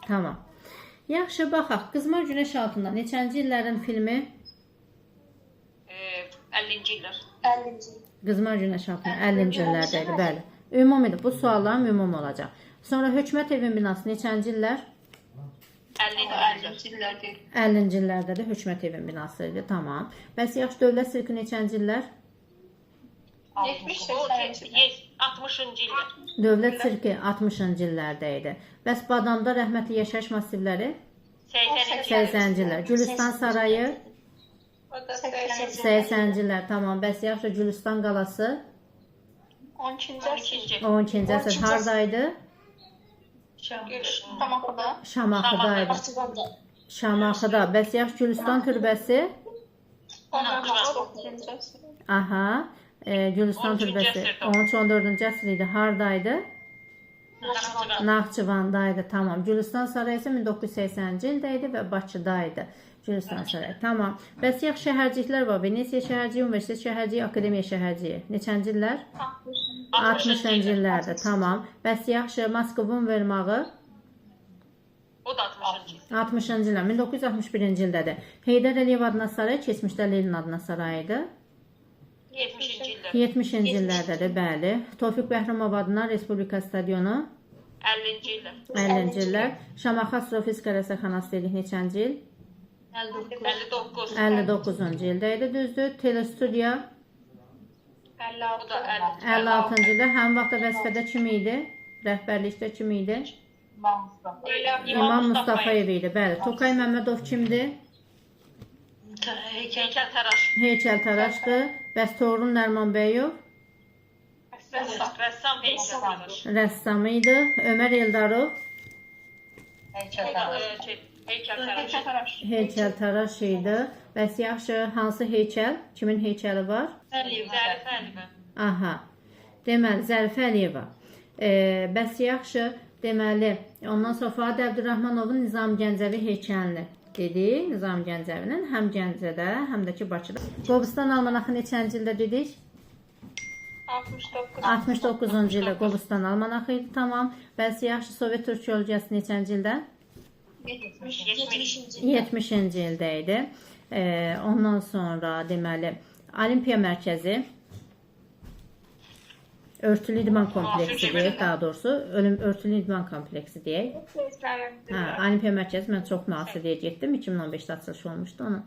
Tamam. Yaxşı, baxaq. Qızmar Günəş altında neçənci illərin filmi? 50-ci illər. 50-ci. Qızmar Günəş altında 50-ci illərdə idi, bəli. Ümumidir, bu suallarım ümumi olacaq. Sonra Hökumət evin binası neçənci illər? 50-ci illər. 50-ci illərdə də Hökumət evin binası idi, tamam. Bəs yaxşı, Dövlət sirki neçənci illər? 60-cı illər. Dövlət sirki 60-cı illərdə idi. Bəs Badamda rəhmətli yaşayış massivləri? 80-ci illər. Gülüstan sarayı? 80-ci illər, tamam. Bəs yaxşı, Gülüstan qalası? 12-ci əsr haradaydı? Şamaxıda. Şamaxıda. Bəs yaxşı, Gülüstan türbəsi? Aha. Gülüstan türbəsi 13-14-cü əsr idi. Haradaydı? Naxçıvandaydı. Tamam. Gülüstan sarayı isə 1980-ci ildə idi və Bakıdaydı. Gülüstan sarayı. Tamam. Bəs yaxşı, şəhərciklər var. Venesiya şəhərciyi, Universitet şəhərciyi, Akademiya şəhərciyi. Neçənci illər? 60-cı illərdə. Tamam. Bəs yaxşı, Moskvun vermağı? O da 60-cı. 60-cı illər. 1961-ci ildədir. Heydər Əliyev adına saray, keçmişdə Lenin adına sarayıydı. 70-ci illər. 70-ci illərdədir, bəli. Tofiq Bəhramov adına Respublika stadionu? 50-ci illər. 50-ci illər. Şamaxı Astrofizika rəsədxanası dedik, neçənci il? 59. 59-cu ildə idi, düzdür. Telestudiya? 56-cı 56-cı ildə. Həmin vaxtda vəzifədə kim idi? Rəhbərlikdə kim idi? İmam Mustafayev idi, bəli. Tokay Məmmədov kimdir? Heykəltaraş. Heykəltaraşdır. Bəs Toğrul Nərmanbəyov? Rəssam heykəltaraş. Rəssam idi. Ömər Eldarov? Heykəltaraş. Heykəltaraş idi. Bəs yaxşı, hansı heykəl? Kimin heykəli var? Zərifə Əliyeva. Aha. Deməli, Zərifə Əliyeva. Bəs yaxşı, deməli, ondan sonra Fuad Əbdürrahmanovun Nizam Gəncəvi heykəlini dedik. Nizam Gəncəvinin həm Gəncədə, həm də ki Bakıda. Qobustan almanaxı neçənci ildə dedik? 69-cu ildə Qobustan almanaxı idi, tamam. Bəs yaxşı, Sovet Türk Yolcası neçənci ildə? 70-ci ildə idi. Ondan sonra deməli Olimpiya Mərkəzi örtülü idman kompleksi deyək, daha doğrusu örtülü idman kompleksi deyək. Olimpiya Mərkəzi mən çox müasir deyə getdim. 2015-də açılışı olmuşdu onun.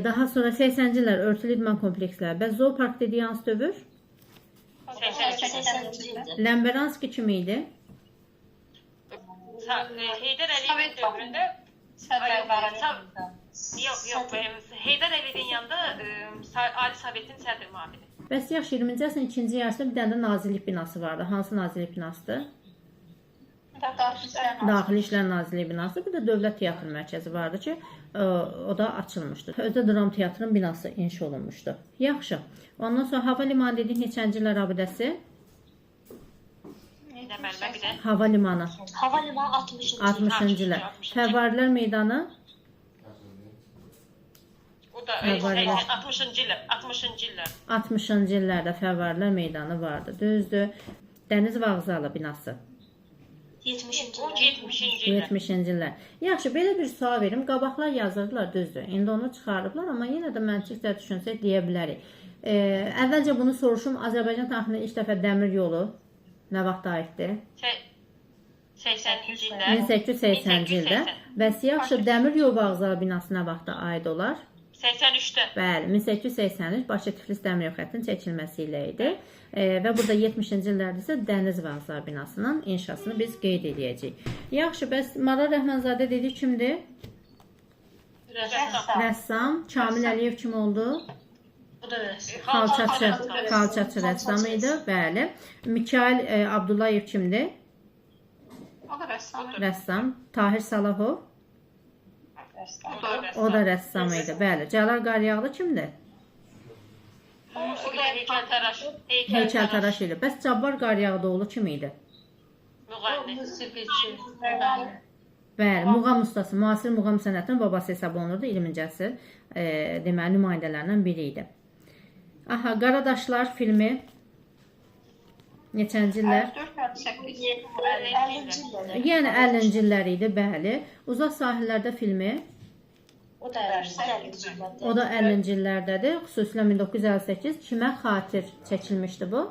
Daha sonra 80-ci illər örtülü idman kompleksləri. Bəs Zoopark dediyi hansı dövr? 80-ci illər. Ləmbəranski kim idi? Heydər Əliyevin dövründə Heydər Əliyevin yanında Ali Sovetin sədr müavini. Bəs yaxşı, 20-ci əsrin ikinci yarısında bir dənə də nazirlik binası vardı. Hansı nazirlik binasıdır? Daxili İşlər Nazirliyi binası. Bir də Dövlət Teatr Mərkəzi vardı ki, o da açılmışdı. Özdə Dram Teatrın binası inşa olunmuşdu. Yaxşı. Ondan sonra Hava Limanı dedik, neçənci illər abidəsi? Hava Limanı. Hava limanı 60-cı illər. Fəvvarilər Meydanı? O da 60-cı illər. 60-cı illərdə Fəvvarilər Meydanı vardı. Düzdür. Dəniz Vağzalı binası. 70-ci illər. Yaxşı, belə bir sual verim. Qabaqlar yazırdılar, düzdür. İndi onu çıxarıblar, amma yenə də məntiqlə düşünsək deyə bilərik. Əvvəlcə bunu soruşum. Azərbaycan tarixində ilk dəfə dəmir yolu nə vaxt aiddir? 80-ci illər. 1880-ci ildə. Bəs yaxşı, dəmir yol vağzalı binası nə vaxta aid olar? 83-də. Bəli, 1883 Bakı-Tiflis dəmir yol xəttinin çəkilməsi ilə idi. Və burada 70-ci illərdə isə dəniz vağzalı binasının inşasını biz qeyd edəcəyik. Yaxşı, bəs Maral Rəhmanzadə dedik kimdir? Rəssam. Kamil Əliyev kim oldu? Xalçaçı rəssam idi. Bəli. Mikail Abdullayev kimdir? Rəssam. Tahir Salahov? O da rəssam idi. Bəli. Cəlal Qaryağlı kimdir? Heykəltaraş idi. Bəs Cabbar Qaryağlıoğlu kim idi? Bəli, muğam ustası, müasir muğam sənətinin babası hesab olunurdu. 20-ci əsr deməli nümayəndələrindən biri idi. Aha, Qaradaşlar filmi Neçənci illər? 50-ci illər. Yəni 50-ci illər idi, bəli. Uzaq sahillərdə filmi O da 50-ci illərdə. o da 50-ci illərdədir. Xüsusilə 1958 kimə xatir çəkilmişdi bu?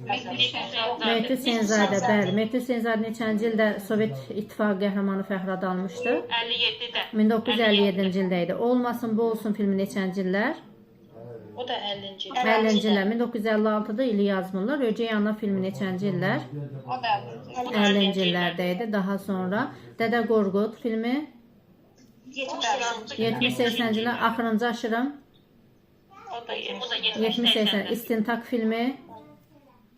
Mehdi Hüseynzadə, bəli. Mehdi Hüseynzadə neçənci ildə Sovet İttifaqı qəhrəmanı fəxri almışdı? 57-də. 1957-ci ildə idi. Olmasın bu olsun filmi neçənci illər? O da 50-ci 50-ci illər. 1956-da ili yazmırlar. Öcək ana filmi neçənci illər? O da 50-ci illərdə idi. Daha sonra Dədə Qorqud filmi 70-80-ci illər. Axırıncı aşırım O da 70-80. İstintaq filmi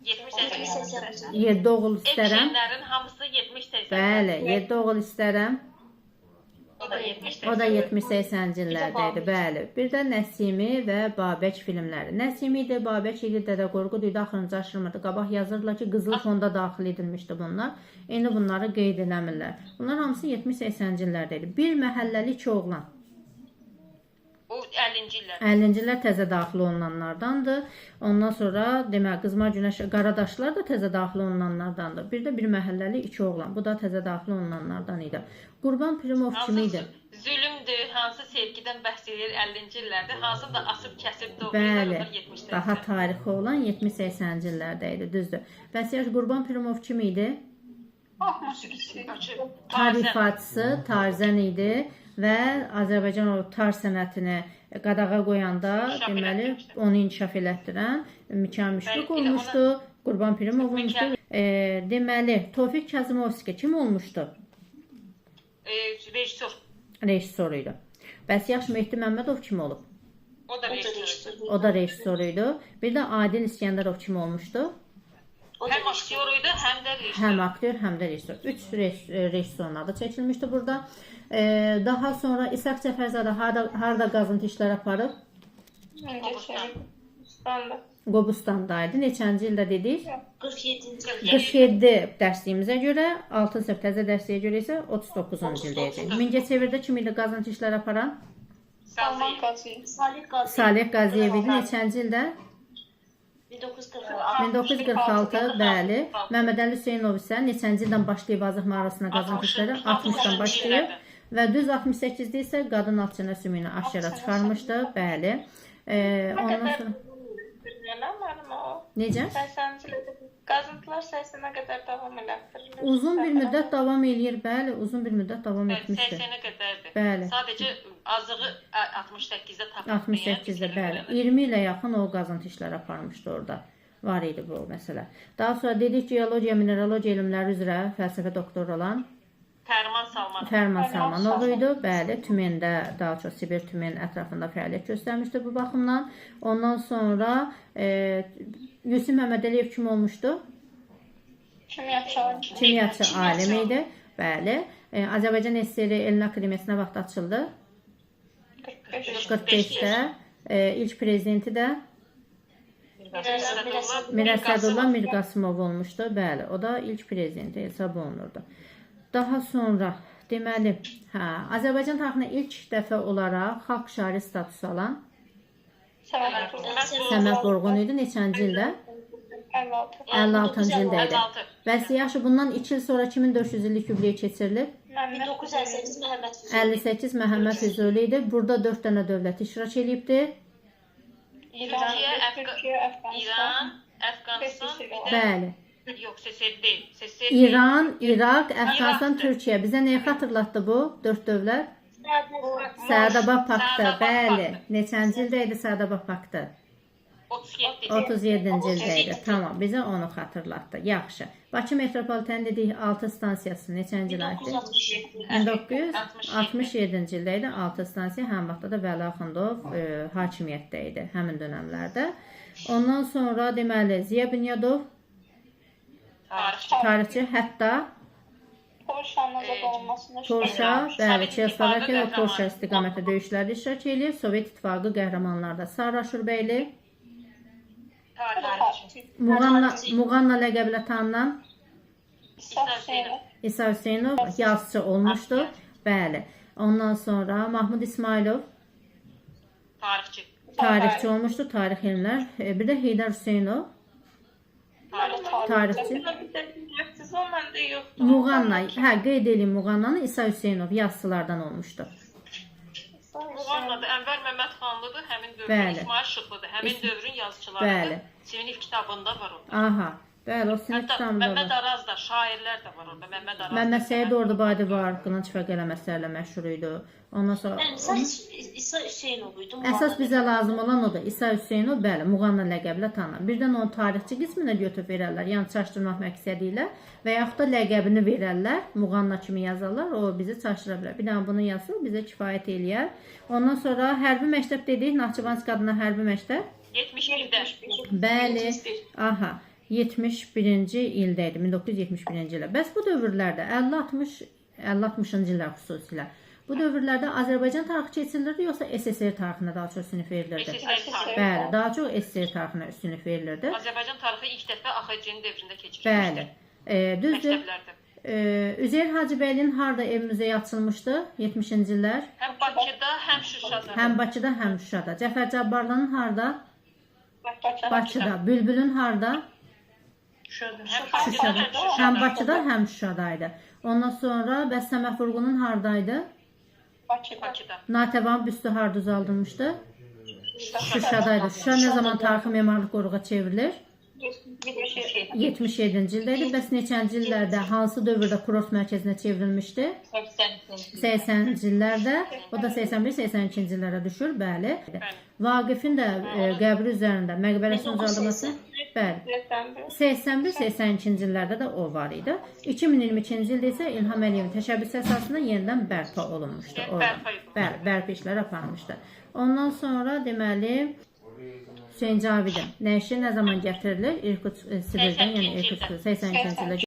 70-80. Yerdə oğul istərəm. Eşenlərin hamısı 70-80. Bəli, Yerdə oğul istərəm. O da 70-80. O da 70-80-ci illərdə idi, bəli. Bir də Nəsimi və Babək filmləri. Nəsimi idi, Babək idi, Dədə Qorqud idi, axırıncı aşırmadı. Qabaq yazırlar ki, qızıl fonda daxil edilmişdi bunlar. İndi bunları qeyd eləmirlər. Bunlar hamısı 70-80-ci illərdə idi. Bir məhəlləli iki oğlan. O 50-ci illər. 50-ci illər təzə daxil olunanlardandır. Ondan sonra demək Qızmar Günəş Qaradaşlar da təzə daxil olunanlardandır. Bir də bir məhəlləli iki oğlan. Bu da təzə daxil olunanlardan idi. Qurban Pirimov kim idi? Zülmdür, hansı sevgidən bəhs edir 50-ci illərdə, hansı da asıb kəsib Bəli, doğrayırlar 70-80. daha tarixi olan 70-80-ci illərdə idi, düzdür. Bəs yaş Qurban Pirimov kim idi? Tarifatçısı, tarzən idi və Azərbaycan o tar sənətini qadağa qoyanda deməli onu inkişaf elətdirən Mikayıl Müşfiq olmuşdu. Qurban Pirimov olmuşdu. Deməli Tofiq Kazımovski kim olmuşdu? Rejissor. Rejissor idi. Bəs yaş Mehdi Məmmədov kim olub? O da rejissor. O da rejissor idi. Bir də Adil İskəndərov kim olmuşdu? Həm aktyor idi, həm də rejissor. Həm aktyor, həm də rejissor. 3 rejissorun adı çəkilmişdi burada. Daha sonra İshak Cəfərzadə harda qazıntı işləri aparıb? Qobustanda idi. Neçənci ildə dedik? 47-ci 47 dərsliyimizə görə, 6 sınıf təzə dərsliyə görə isə 39-cu ildə idi. Mingəçevirdə kim idi qazıntı işləri aparan? Salih Qaziyev idi. Neçənci ildə? 1946, bəli. Məmməd Əli Hüseynov isə neçənci ildən başlayıb Azıq mağarasına qazıntı işləri? 60-dan başlayıb və düz 68-də isə qadın atçına sümüyünü aşkara çıxarmışdı, bəli. Ondan sonra necə? Qazıntılar sayısına qədər davam elətdirilir. Uzun bir müddət davam eləyir, bəli, uzun bir müddət davam etmişdi. 80-ə qədərdir. Bəli. Sadəcə azığı 68-də tapıldı. 68-də, bəli. 20 ilə yaxın o qazıntı işləri aparmışdı orada. Var idi bu məsələ. Daha sonra dedik geologiya, mineralogiya elmləri üzrə fəlsəfə doktoru olan Fərman Salmanov idi. Bəli, Tümendə, daha çox Sibir Tümen ətrafında fəaliyyət göstərmişdi bu baxımdan. Ondan sonra Yusif Məmmədəliyev kim olmuşdu? Kimyaçı alimi idi. Bəli. Azərbaycan SSR Elm Akademiyasına vaxt açıldı? 45-də. İlk prezidenti də Mirəsədullah Mirqasımov olmuşdu. Bəli, o da ilk prezidenti hesab olunurdu. Daha sonra deməli, Azərbaycan tarixində ilk dəfə olaraq xalq şairi statusu alan Səməd Vurğun idi. Neçənci ildə? 56-cı ildə idi. Bəs yaxşı, bundan 2 il sonra kimin 400 illik yubileyi keçirilib? 1958 Məhəmməd Füzuli. 58 Məhəmməd Füzuli idi. Burada 4 dənə dövlət iştirak edibdi. İran, Əfqanistan, bir də Bəli. yox, SSR deyil. İran, İraq, Əfqanistan, Türkiyə. Bizə nəyi xatırlatdı bu 4 dövlət? Səadabad paktı, bəli. Neçənci ildə idi Səadabad paktı? 37-ci ildə idi. Tamam, bizə onu xatırlatdı. Yaxşı. Bakı metropoliten dedik 6 stansiyası neçənci ildə idi? 1967-ci ildə idi 6 stansiya. Həm vaxtda da Vəli Axundov hakimiyyətdə idi həmin dönəmlərdə. Ondan sonra deməli Ziya Bünyadov tarixçi, hətta Polşa, bəli, Çexoslovakiya və Polşa istiqamətdə döyüşlərdə iştirak edir. Sovet İttifaqı qəhrəmanlarda Sara Şurbəyli, Muğanla ləqəblə tanınan İsa Hüseynov yazıçı olmuşdu. Bəli. Ondan sonra Mahmud İsmailov tarixçi olmuşdu, tarix elmlər. Bir də Heydər Hüseynov Tarixçi. Siz onunla da yoxdur. Muğanna, qeyd edeyim Muğannanı İsa Hüseynov yazıçılardan olmuşdu. Muğanna da Ənvər Məmmədxanlıdır, həmin dövrün Bəli. İsmail Şıxlıdır, həmin dövrün Bəli. yazıçılarıdır. Sinif kitabında var o. Aha, bəli, o sinif Hətta kitabında Məmməd var. Araz da, şairlər də var orada. Məmməd Araz. Məmməd Səid Ordubadi var, qılınc və qələm əsərlə məşhur idi. Ondan sonra Yəni sən İsa Hüseynov idi. əsas bizə lazım olan o da İsa Hüseynov, bəli, Muğanna ləqəblə tanınır. Birdən onun tarixçi qisminə götürüb verərlər, yəni çaşdırmaq məqsədi ilə və yaxud da ləqəbini verərlər, Muğanna kimi yazarlar, o bizi çaşdıra bilər. Bir dənə bunu yazsın, bizə kifayət eləyər. Ondan sonra hərbi məktəb dedik, Naxçıvanski adına hərbi məktəb. 71-də. Bəli, aha, 71-ci ildə idi, 1971-ci ildə. Bəs bu dövrlərdə 50-60-cı illər xüsusilə bu dövrlərdə Azərbaycan tarixi keçirilirdi, yoxsa SSR tarixinə daha çox üstünlük verilirdi? SSR tarixi. Bəli, daha çox SSR tarixinə üstünlük verilirdi. Azərbaycan tarixi ilk dəfə AXC-nin dövründə keçirilmişdi. Bəli, düzdür. Məktəblərdə. Üzeyir Hacıbəylinin harda ev muzeyi açılmışdı? 70-ci illər. Həm Bakıda, həm Şuşada. Həm Bakıda, həm Şuşada. Cəfər Cabbarlının harda? Bakıda. Bülbülün harda? Həm Şuşada. Həm Bakıda, həm Şuşadaydı. Ondan sonra bəs Səməd Vurğunun hardaydı? Bakıda. Natəvan büstü harda uzaldılmışdı? Şuşadaydı. Şuşa nə zaman tarixi memarlıq qoruğa çevrilir? 77-ci ildə idi. Bəs neçənci illərdə, hansı dövrdə kurort mərkəzinə çevrilmişdi? 80-ci illərdə. O da 81-82-ci illərə düşür, bəli. Vaqifin də qəbri üzərində məqbərəsinin uzaldılması, bəli. 81-82-ci illərdə də o var idi. 2022-ci ildə isə İlham Əliyevin təşəbbüsü əsasında yenidən bərpa olunmuşdu. Bəli, bərpa işləri aparılmışdı. Ondan sonra deməli Hüseyn Cavidin nəşri nə zaman gətirilir? İrkutsk Sibirdən, yəni İrkutsk 82-ci ildə